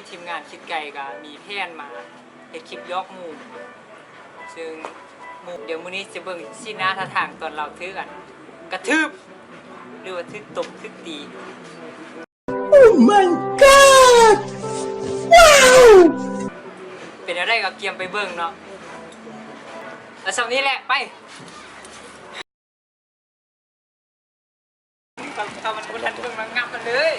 ทีมงานคิดไก่ก็มีแพนมาให้คลิปยอกหมู่ซึ่งหมู่เดี๋ยวมื้อนี้จะเบิ่งสีหน้าท่าทางตอนเราถือกันกระทืบหรือว่าทึกตบทึกตี Oh my god ว้าวเป็นอะไรก็เกียมไปเบิ่งเนาะแล้วสำนี้แหละไปเขามันคนทันเบิ่งมางับมันเลย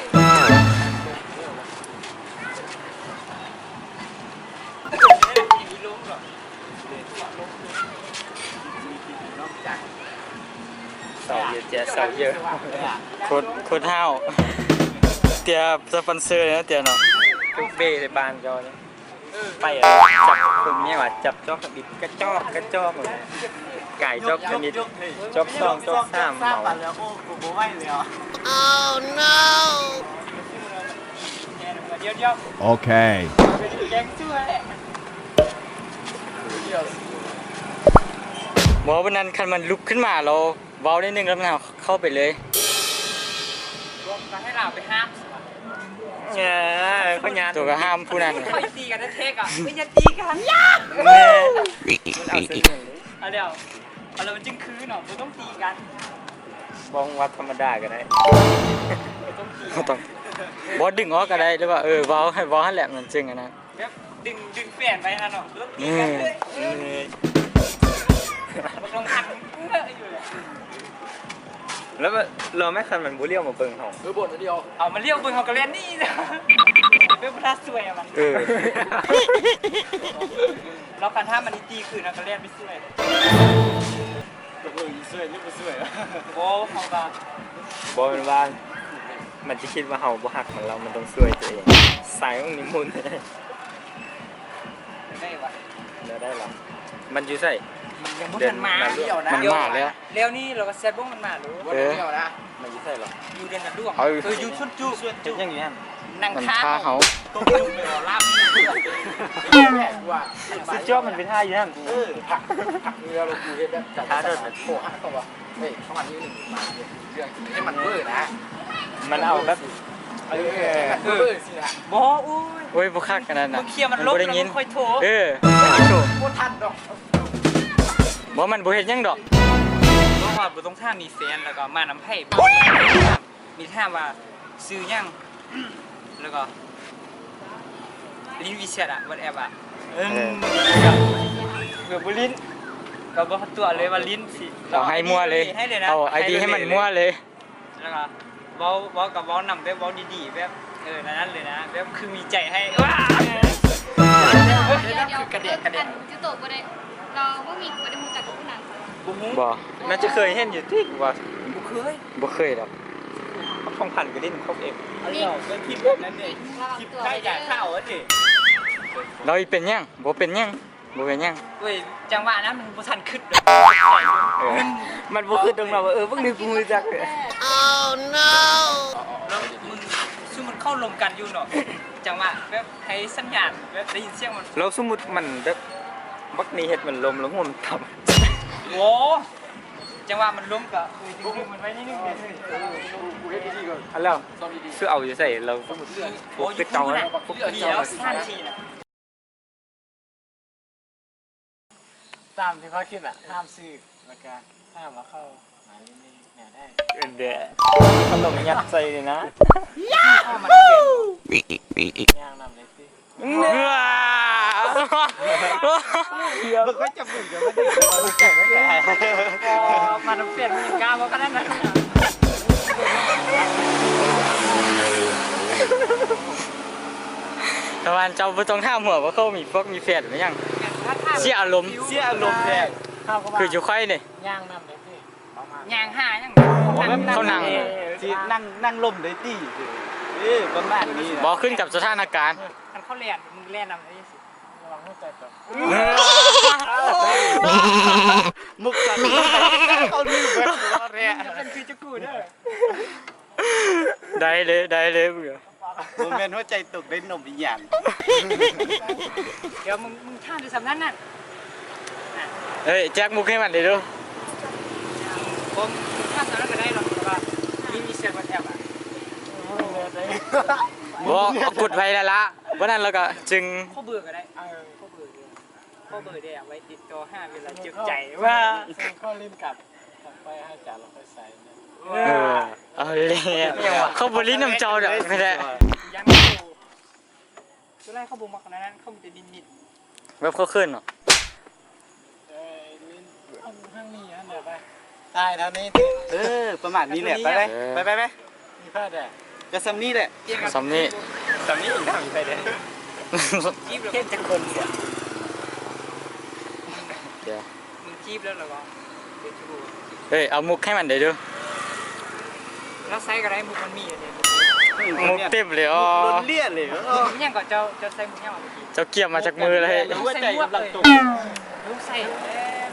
เสาเยอะแยะเสาเยอะโคตรเท่าเตียสปอนเซอร์นะเตียเนาะทุกเบ้ในบ้านจอเนี่ยไปจับคนนี้ว่าจับจอกกับบิดกระจอกเลยไก่จอกชนิดจอกสองจอกสามเมาโอเคบอกว่านั้นคันมันลุกขึ้นมาเราเว้าได้นึงแล้วมันเข้าไปเลยให้เราไปห้ามเขาญาตัวก็ห้ามผู้นั้นค่อยตีกันนะเทกอ่ะไม่อย่าตีกันยากเดี๋ยวเรามันจึงคืนเนาะเราต้องตีกันบ้องวัดธรรมดาก็ได้ต้องบอสดึงออกก็ได้หรือว่าเว้าให้แหละมันจึงนะแบบดึงแฟนไปฮะเนาะแล้วตีกันเลยมันต้องหักอยู่เลยแล้วเราไม่คันมันบุเรียวมาเบิ่งเขาบ่นเดียวเอามันเรียวเบิ่งเขาก็เล่นนี่นะเป็นพระสวยอ่ะมันเราคันท่ามันตีคืนเราก็เล่นไม่สวยสวยนี่บ่สวยโอ้เขาก็บ่เป็นว่ามันจะคิดว่าเฮาบ่ฮักของเรามันต้องสวยตัวเองสายของนิมนต์ได้วะได้หรอมันอยู่ใส่ยังบ่ทันมาเดียวนะมันมาแล้วนี่เราก็แซ่บบ้งมันมารู้บ่เดียวนะมันอยู่ใส่หรออยู่เดือนกันด้วงอยู่ชุดจุอย่างนี้นั่งท่าเขาต้องดูไปรอลาบว่าสุดยอดมันเป็นท่าอยู่นั่นผักเรือลงอยู่เฮ็ดแบบท่าเดินโผล่หักตัวเฮ้ยเข้ามานี่นึงมาเรื่องให้มันเบ้อนะมันเอาแบบสิฮะบ่โอ้ยบ่คักขนาดนั้นเคลียร์มันลบแล้วมันค่อยโถโคทันดอกบ่มันบ่เฮ็ดหยังดอกเพราะว่าบ่ต้องท่ามีแฟนแล้วก็มาน้ำไผ่มีท่าว่าซื้อยังแล้วก็ลิ้นวิเศษอะวันแอบอะเกือบลิ้นก็บอกตัวเลยว่าลิ้นสิเอาให้มั่วเลยเอาไอดีให้มันมั่วเลยแล้วก็เว้ากับเว้านำแบบเว้าดีๆแบบนั้นเลยนะแบบคือมีใจให้ว้าคือกระเดะจะตกบ่ได้เราบ่มีบ่ได้รู้จักกับผู้นั้นบ่น่าจะเคยเห็นอยู่ที่ว่าบ่เคยดอกของพันก็ลิ้นครบเองเป็นทีมแบบนั้นนี่ทีมได้จ่ายข้าวอ่ะดิเราเป็นยังบ่เป็นยังบ่เป็นยังเว้ยจังหวะนั้นมันบ่ทันขึ้นมันบ่ขึ้นตรงเราเพิ่งนึกกูรู้จักเลย Oh no แล้วมึงซึ่งมันเข้าลมกันอยู่เนาะจังหวะแบบให้สัญญาณแบบได้ยินเสียงมันแล้วสมมุติมันแบบบักนี้เฮ็ดมันลมแล้วมันต่ำโอ้จังหวะมันล้มก็ดึงมันไว้นิดนึงอันแล้วซื้อเอาอยู่ใส่เราสมมุติโอ้ยเก่าแล้วมีแล้ว3ทีน่ะตามที่เขาคิดอ่ะห้ามซื้อแล้วก็ห้ามมาเข้าหาลิ้นเนี่ยได้เด้อขนมยัดใส่เลยนะถ้ามันเป็นย่างนำเลยสิมันก็จะมึงจะไม่ได้มันเปลี่ยนมันกล้าเพราะขนาดนั้นตะวันเจ้าบ่ต้องท่าหัวว่าเขามีแฟนหรือยังเสียอารมณ์แท้คืออยู่ค่อยนี่ย่างนำเลยสิย่างหายังเขานั่งลมได้ตี้ประมาณนี้บ่ขึ้นกับสถานการณ์มันเขาแล่นมึงแล่นนำได้สิระวังหัวใจก่อนมุกกันเขาลืมแบบแร่เป็นคือจะกูเด้อได้เลยมึงโมเมนต์หัวใจตกได้นมวิญญาณเดี๋ยวมึงท่าดูสำนักนั่นเฮ้ยแจ็คมุกให้มันเลยดูผมท่าสำนักก็ได้หรอกแต่ว่ามีเสียงมันแอบอ่ะบ่กดไว้แล้วละ วันนั้นเราก็จึง ข้อเบื่อก็ได้ข้อเบื่อเดียวข้อเบื่อเดียวไว้ติดตัว5เวลาจุกใจว่า ข้อลิ้นกับไปให้จานเราไปใส่ เอาเลยเขาบริน้ำเจ้าเด้อไม่ได้ ยังไม่ดูตัวแรกเขาบุกมาขนาดนั้นเขาจะดินนิด แบบเขาขึ้นเนาะ ลิ้นข้างนี้อันเดียวไปตายเท่านี้ ประมาณนี้แหละไปเลยไป มีผ้าแดด จะซ้ำนี่แหละ สำนี้ ซ้ำนี่อีกหน้ามีไปเด้ จีบเท่จะคนเสีย เดี๋ยว มึงจีบแล้วเหรอวะเดี๋ยวจะดู เฮ้ยเอามุกให้มันเดี๋ยวดู แล้วไซส์ก็ได้มุกมันมีอะไร มุกเต็มเลยอ๋อ โดนเลี่ยนเลย มึงยังก่อนเจ้าใส่มึงยังเมื่อกี้ เจ้าเกี่ยมมาจากมือเลย รู้ว่าใจกำลังตก มึงใส่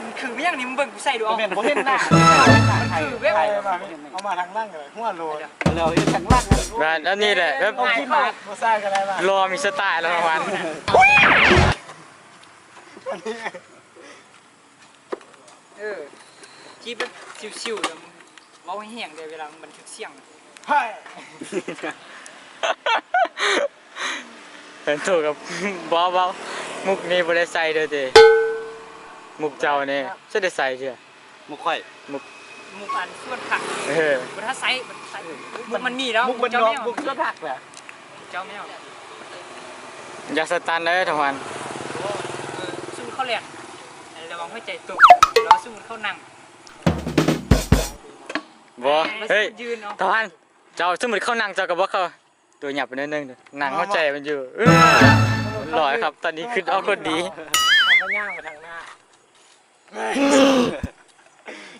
มึงคือมึงยังนี่มึงเบิ่งกูใส่ดูเอา แม่นบ่เห็นหน้า มันคือเว้ย เอามาทางล่างเลยหัวโลด เราเห็นทางล่าง แบบอันนี้แหละแบบ เอาที่มาโมซ่ากันได้ป่ะ รอมีสไตล์แล้วประมาณ จีบแบบชิวๆแล้วมึงเว้าให้แห้งเดี๋ยวเวลามันบันทึกเสียง เฮ้ย เห็นถูกกับ บอเบามุกนี้บ่ได้ใส่เด้อเด้มุกเจ้านี่จะได้ใส่เชื่อ มุกค่อย มุกอันส่วนผัก มันถ้าไซส์มันมีแล้ว มุกมันนอกมุกก็ผักแหละ เจ้าแมว อย่าสตันเลยทุกวัน สู้เข้าแหลกระวังให้ใจตกแล้วสู้เข้านั่ง บ่เฮ้ย ยืนเอา ทุกวันเจ้าสมมุติเข้านั่งเจ้าก็บ่เข้าตัวหยับไปนิดนึงนั่งเข้าใจมันอยู่ลอยครับ ตอนนี้คือเอาคนดี ก็ย่างมาทางหน้า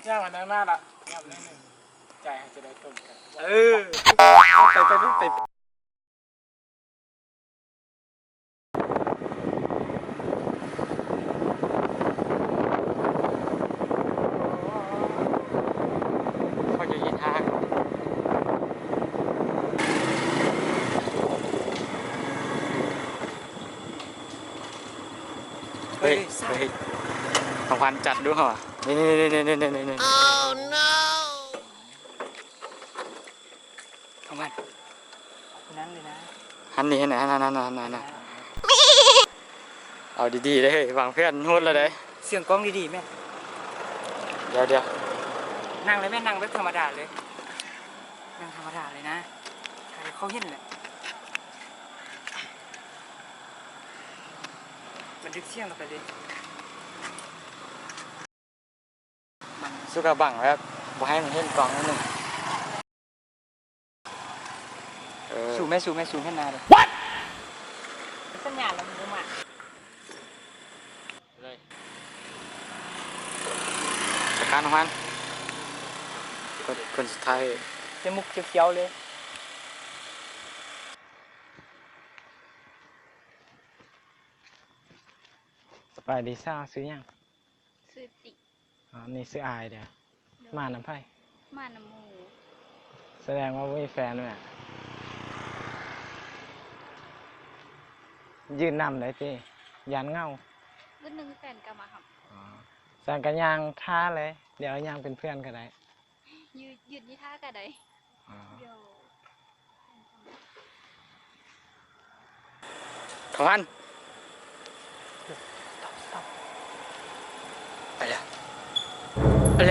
ย่างมาทางหน้าละย่างนิดนึงใจจะได้ต้มกัน ไป เขาจะยินทางเฮ้ยทางพันจัดดูเหรอนี่ทำไมนั้นเลยนะ หันนี่ให้ไหนนั่นเอาดีๆเลยเฮ้ยวางเพื่อนโหดแล้วเด้ เสียงกล้องดีๆแม่ เดี๋ยว นั่งเลยแม่นั่งแบบธรรมดาเลยนั่งธรรมดาเลยนะใครเขาเห็นแหละมันดึกเสียงเราไปเลย สุกะบังแบบบ่ให้มันเห็นกล่องนิดนึงสูงขึ้นนาเลยสัญญาณเรามึงมา จัดการของมันคนสุดท้าย จมูกเขียวๆเลย สบายดีซ่าซื้อยัง ซื้อติ อ๋อนี่ซื้ออายเดี๋ยวมาน้ำไผ่ มาน้ำหมู แสดงว่ามีแฟนด้วยอะยืนนำได้จียันเงา วันหนึงแฟนก็มาครับ สั่งกันยางท่าเลย เดี๋ยวยางเป็นเพื่อนก็ได้ ยืดยี่ท่าก็ได้เดี๋ยว ของมันไปแล้ว เฮ้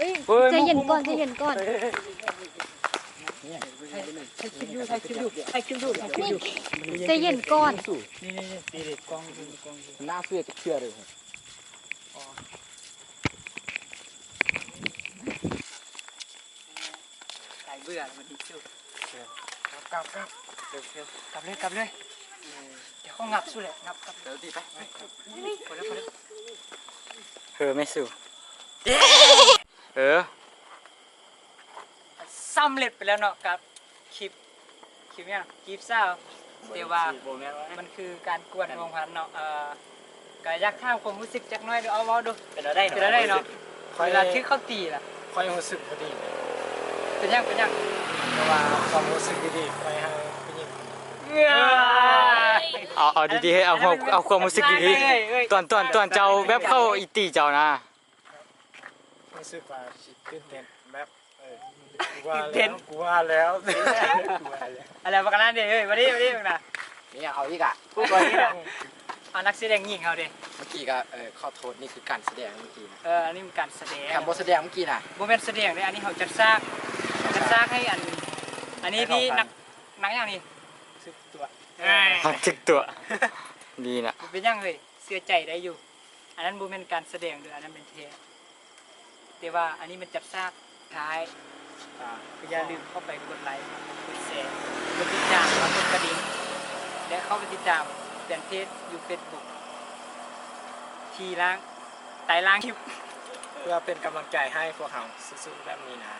ยใจเย็นก่อนใจเย็นก่อน ถ่ายคลิปดู นี่ใจเย็นก่อน นี่ตีเด็กกล้องดู หน้าเสื้อจะเชื่อเลย ถ่ายเบื่อมันดีสุด กลับ กลับเลยเดี๋ยวเขางับสู้แหละงับเดี๋ยวตีไปพอแล้วไม่สู้สำเร็จไปแล้วเนาะกับคลิปเนี่ยคลิปเศร้าเดี๋ยวว่ามันคือการกวนวงพันเนาะก็อยากถามความรู้สึกจักหน่อยดูเอาดูเป็นอะไรเนาะเวลาที่เขาตีล่ะ คอยรู้สึกพอดี เป็นยัง แต่ว่าความรู้สึกดีๆคอยให้ผู้หญิง เง เอาดีๆให้เอาความรู้สึกดีๆตอนเจ้าแบบเข้าอีตีเจ้านะ รู้สึกว่าตื่นเต้นแบบกูว่าแล้ว อะไรประกันนั้นดิเฮ้ยวันนี้นะ นี่เอาอีกอ่ะ กูก่อนนี่นะเอานักแสดงหญิงเขาดิ เมื่อกี้ก็ข้อโทษนี่คือการแสดงเมื่อกี้นะ อันนี้มันการแสดง คำบทแสดงเมื่อกี้น่ะ โมเมนต์แสดงเลยอันนี้เขาจัดซากให้อันนี้พี่นักอย่างนี้ สึกตัว พักจึกตัวดีนะ เป็นยังเลยเสื้อใจได้อยู่ อันนั้นโมเมนต์การแสดงเลยอันนั้นเป็นเทปแต่ว่าอันนี้มันจัดซากท้ายก็อย่าลืมเข้าไปกดไลค์กดแชร์กดติดตามกดกระดิ่งและเข้าไปติดตามแฟนเพจอยู่เฟซบุ๊กทีล้างไต่ล้างคลิป เพื่อเป็นกำลังใจให้พวกเราสู้ๆแบบนี้นะ